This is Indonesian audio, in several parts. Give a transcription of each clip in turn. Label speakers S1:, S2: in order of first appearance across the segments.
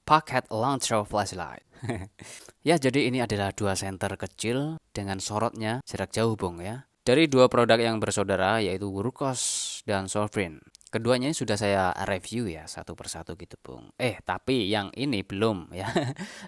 S1: Pocket Launcher Flashlight. Ya, jadi ini adalah dua senter kecil dengan sorotnya jarak jauh, Bung ya. Dari dua produk yang bersaudara yaitu Wurkos dan Sofrin. Keduanya ini sudah saya review ya satu persatu gitu, Bung. Tapi yang ini belum ya.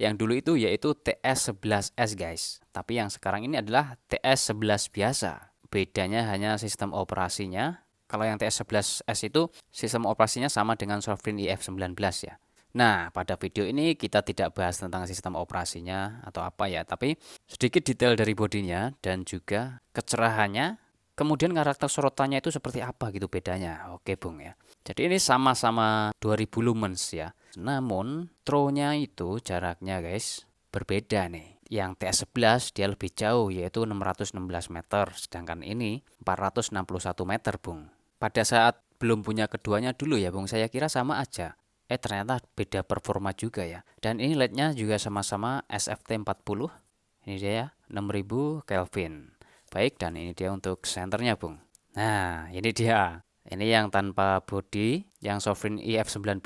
S1: Yang dulu itu yaitu TS11S, guys. Tapi yang sekarang ini adalah TS11 biasa. Bedanya hanya sistem operasinya. Kalau yang TS11S itu sistem operasinya sama dengan Sofrin IF19 ya. Nah, pada video ini kita tidak bahas tentang sistem operasinya atau apa ya, tapi sedikit detail dari bodinya dan juga kecerahannya, kemudian karakter sorotannya itu seperti apa gitu bedanya. Oke, Bung ya. Jadi ini sama-sama 2000 lumens ya. Namun, throw-nya itu jaraknya guys berbeda nih. Yang TS11 dia lebih jauh yaitu 616 meter, sedangkan ini 461 meter, Bung. Pada saat belum punya keduanya dulu ya, Bung, saya kira sama aja. Ternyata beda performa juga ya. Dan ini LED-nya juga sama-sama SFT40. Ini dia ya, 6000 Kelvin. Baik, dan ini dia untuk senternya, Bung. Nah, ini dia. Ini yang tanpa body, yang Sofrin IF19.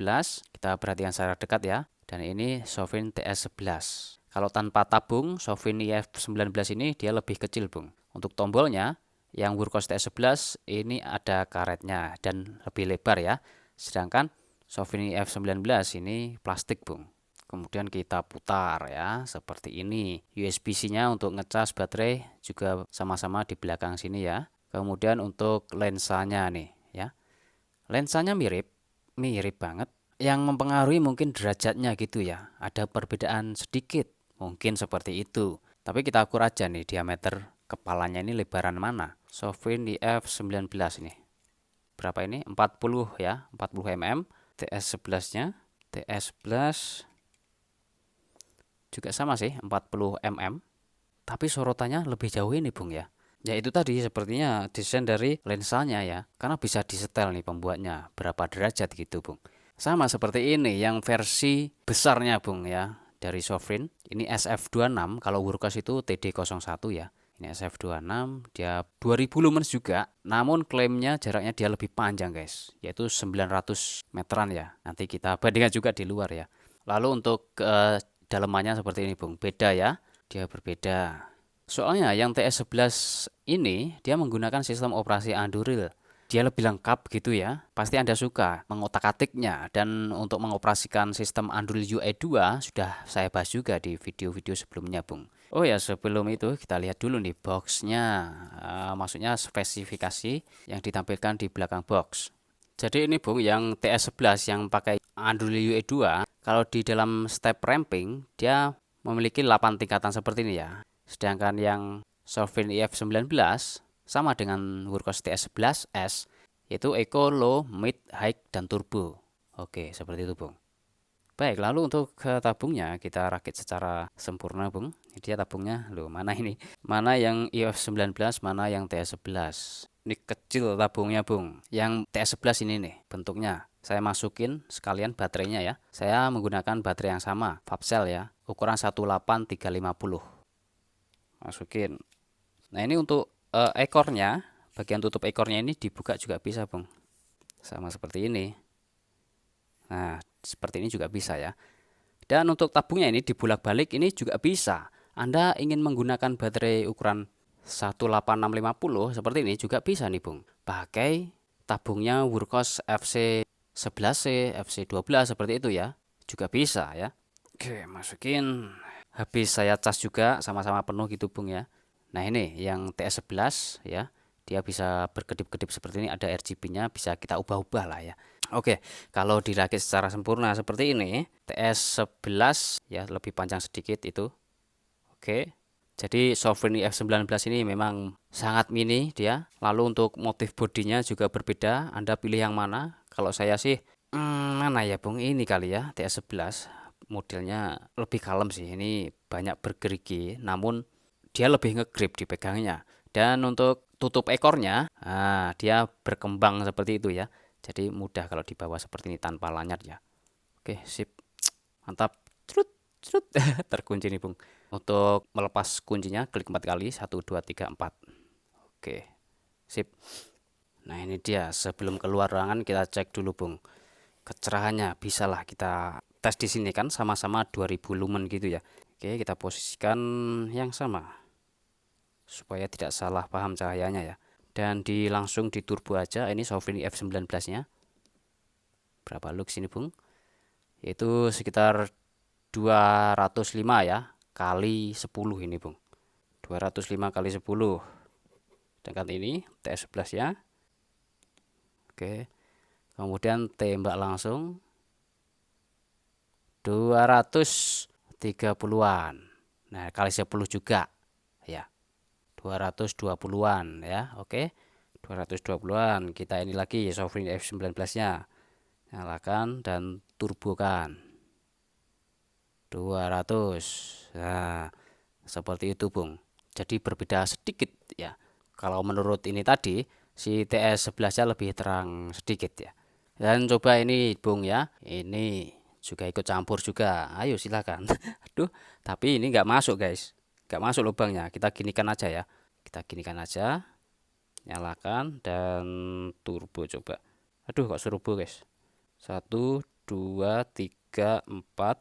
S1: Kita perhatikan secara dekat ya. Dan ini Sofrin TS11. Kalau tanpa tabung, Sofrin IF19 ini dia lebih kecil, Bung. Untuk tombolnya, yang Wurkos TS11 ini ada karetnya dan lebih lebar ya. Sedangkan Sofrin F19 ini plastik, Bung. Kemudian kita putar ya, seperti ini. USB-C-nya untuk ngecas baterai juga sama-sama di belakang sini ya. Kemudian untuk lensanya nih ya. Lensanya mirip banget. Yang mempengaruhi mungkin derajatnya gitu ya. Ada perbedaan sedikit, mungkin seperti itu. Tapi kita ukur aja nih diameter kepalanya ini lebaran mana. Sofrin F19 ini. Berapa ini? 40 ya, 40 mm. TS11-nya, TS11 juga sama sih, 40 mm. Tapi sorotannya lebih jauh ini, Bung ya. Ya itu tadi sepertinya desain dari lensanya ya. Karena bisa disetel nih pembuatnya berapa derajat gitu, Bung. Sama seperti ini yang versi besarnya, Bung ya, dari Sofrin. Ini SF26, kalau Wurkos itu TD01 ya. Ini SF26, dia 2000 lumens juga, namun klaimnya jaraknya dia lebih panjang guys, yaitu 900 meteran ya. Nanti kita bandingkan juga di luar ya. Lalu untuk dalemannya seperti ini, Bung, beda ya, dia berbeda. Soalnya yang TS11 ini dia menggunakan sistem operasi Anduril. Dia lebih lengkap gitu ya. Pasti Anda suka mengotak-atiknya, dan untuk mengoperasikan sistem Anduril UI 2 sudah saya bahas juga di video-video sebelumnya, Bung. Oh ya, sebelum itu kita lihat dulu nih boxnya. Maksudnya spesifikasi yang ditampilkan di belakang box. Jadi ini, Bung, yang TS11 yang pakai Anduril UI 2, kalau di dalam step ramping dia memiliki 8 tingkatan seperti ini ya. Sedangkan yang Sofrin IF19 sama dengan Wurkos TS11S, yaitu Eco, Low, Mid, High, dan Turbo. Oke, seperti itu, Bung. Baik, lalu untuk tabungnya kita rakit secara sempurna, Bung. Ini dia tabungnya. Loh, mana ini? Mana yang IF19, mana yang TS11? Ini kecil tabungnya, Bung. Yang TS11 ini nih bentuknya. Saya masukin sekalian baterainya ya. Saya menggunakan baterai yang sama, Fabcell ya, ukuran 18350. Masukin. Nah, ini untuk ekornya, bagian tutup ekornya ini dibuka juga bisa, Bung. Sama seperti ini. Nah, seperti ini juga bisa ya. Dan untuk tabungnya ini dibulak-balik ini juga bisa. Anda ingin menggunakan baterai ukuran 18650 seperti ini juga bisa nih, Bung. Pakai tabungnya Wurkos FC11C, FC12 seperti itu ya. Juga bisa ya. Oke, masukin. Habis saya cas juga sama-sama penuh gitu, Bung ya. Nah, ini yang TS11 ya. Dia bisa berkedip-kedip seperti ini, ada RGB-nya, bisa kita ubah-ubah lah ya. Oke, kalau dirakit secara sempurna seperti ini, TS11 ya lebih panjang sedikit itu. Oke. Jadi Sofrin IF19 ini memang sangat mini dia. Lalu untuk motif bodinya juga berbeda. Anda pilih yang mana? Kalau saya sih mana ya, Bung? Ini kali ya, TS11. Modelnya lebih kalem sih. Ini banyak bergerigi, namun dia lebih ngegrip dipegangnya. Dan untuk tutup ekornya, dia berkembang seperti itu ya. Jadi mudah kalau dibawa seperti ini tanpa lanyard ya. Oke, sip. Mantap. Cerut, cerut. Terkunci nih, Bung. Untuk melepas kuncinya klik 4 kali. 1, 2, 3, 4. Oke, sip. Nah, ini dia. Sebelum keluar ruangan kita cek dulu, Bung. Kecerahannya bisalah kita tes di sini kan sama-sama 2000 lumen gitu ya. Oke, kita posisikan yang sama supaya tidak salah paham cahayanya ya. Dan langsung di turbo aja, ini Sovereign IF19-nya. Berapa lux ini, Bung? Yaitu sekitar 205 ya, kali 10 ini, Bung. 205 kali 10. Sedangkan ini TS11 ya. Oke. Kemudian tembak langsung 230-an. Nah, kali 10 juga ya. 220-an ya. Oke. 220-an. Kita ini lagi Sovereign F19-nya. Nyalakan dan turbokan. 200. Nah, seperti itu, Bung. Jadi berbeda sedikit ya. Kalau menurut ini tadi, si TS11-nya lebih terang sedikit ya. Dan coba ini, Bung ya. Ini juga ikut campur juga. Ayo silakan. Aduh, tapi ini nggak masuk, guys. Nggak masuk lubangnya. Kita ginikan aja ya. Kita ginikan aja. Nyalakan dan turbo coba. Aduh, kok turbo, guys. 1, 2, 3, 4,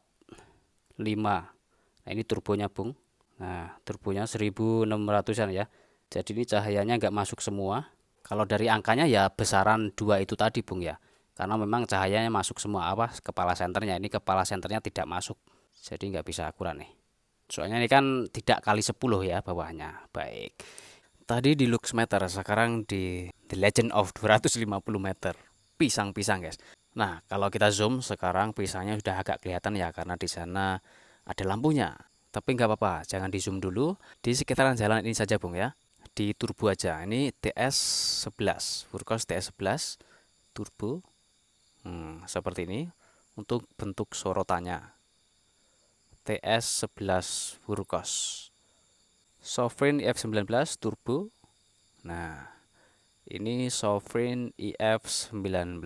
S1: 5. Nah, ini turbonya, Bung. Nah, turbonya 1600-an ya. Jadi ini cahayanya nggak masuk semua. Kalau dari angkanya ya besaran 2 itu tadi, Bung ya. Karena memang cahayanya masuk semua apa kepala senternya. Ini kepala senternya tidak masuk. Jadi nggak bisa akurat nih. Soalnya ini kan tidak kali 10 ya bawahnya. Baik. Tadi di Luxmeter, sekarang di The Legend of 250 meter. Pisang-pisang, guys. Nah, kalau kita zoom sekarang pisangnya sudah agak kelihatan ya karena di sana ada lampunya. Tapi nggak apa-apa, jangan di zoom dulu. Di sekitaran jalan ini saja, Bung ya. Di turbo aja. Ini TS11, Furcos TS11 turbo. Seperti ini untuk bentuk sorotannya. TS11 Furcos. Sovereign IF19 turbo. Nah, ini Sovereign IF19.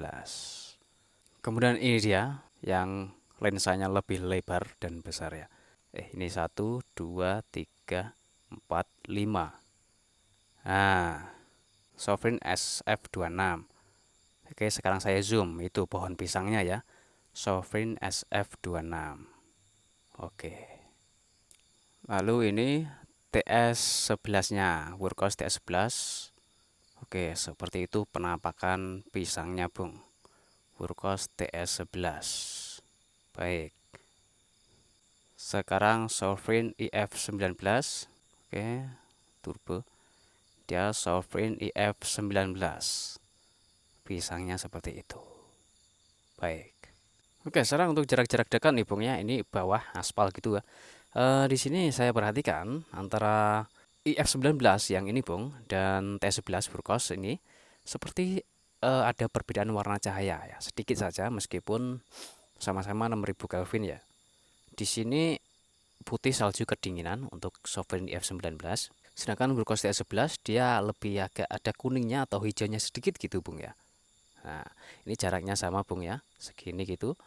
S1: Kemudian ini dia yang lensanya lebih lebar dan besar ya. Ini 1, 2, 3, 4, 5. Nah, Sovereign SF26. Oke, sekarang saya zoom. Itu pohon pisangnya ya. Sovereign SF26. Oke. Lalu ini TS11-nya. Furcos TS11. Oke, seperti itu penampakan pisangnya, Bung. Furcos TS11. Baik. Sekarang Sovereign IF19. Oke, turbo. Dia Sovereign IF19. Pisangnya seperti itu. Baik. Oke, sekarang untuk jarak-jarak dekat nih, Bung ya. Ini bawah aspal gitu ya. Di sini saya perhatikan antara IF19 yang ini, Bung, dan T11 Furcos ini seperti ada perbedaan warna cahaya ya, sedikit saja meskipun sama-sama 6000 Kelvin ya. Di sini putih salju kedinginan untuk Sovereign IF19, sedangkan Furcos T11 dia lebih agak ada kuningnya atau hijaunya sedikit gitu, Bung ya. Nah, ini jaraknya sama, Bung ya, segini gitu.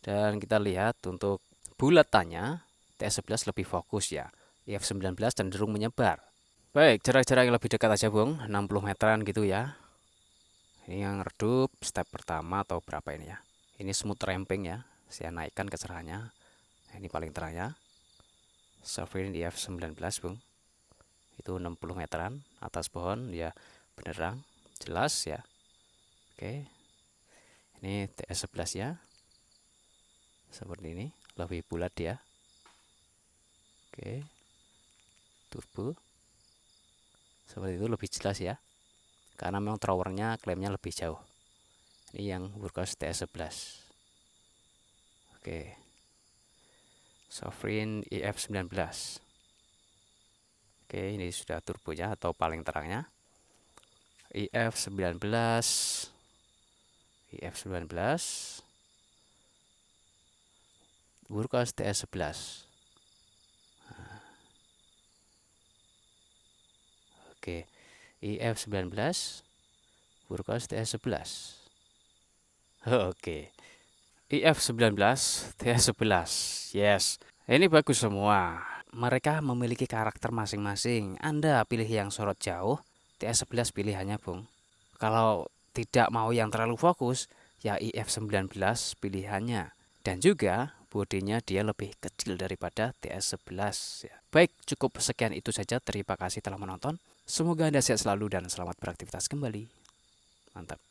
S1: Dan kita lihat untuk bulatannya TS11 lebih fokus ya. IF19 cenderung menyebar. Baik, jarak-jarak yang lebih dekat aja, Bung, 60 meteran gitu ya. Ini yang redup step pertama atau berapa ini ya. Ini smooth ramping ya. Saya naikkan kecerahannya. Nah, ini paling terangnya. Sovereign IF19, Bung. Itu 60 meteran atas pohon ya, benerang, jelas ya. Oke. Ini TS11 ya. Seperti ini, lebih bulat ya. Oke. Turbo. Seperti itu lebih jelas ya. Karena memang towernya klaimnya lebih jauh. Ini yang Furcos TS11. Oke. Sovereign IF19. Oke, ini sudah turbonya atau paling terangnya. IF19. IF19. Furcos TS11. Oke. IF19 Furcos TS11. Oke. IF19 TS11. Yes. Ini bagus semua. Mereka memiliki karakter masing-masing. Anda pilih yang sorot jauh, TS11 pilihannya, Bung. Kalau tidak mau yang terlalu fokus, ya IF19 pilihannya. Dan juga bodinya dia lebih kecil daripada TS11 ya. Baik, cukup sekian itu saja. Terima kasih telah menonton. Semoga Anda sehat selalu dan selamat beraktivitas kembali. Mantap.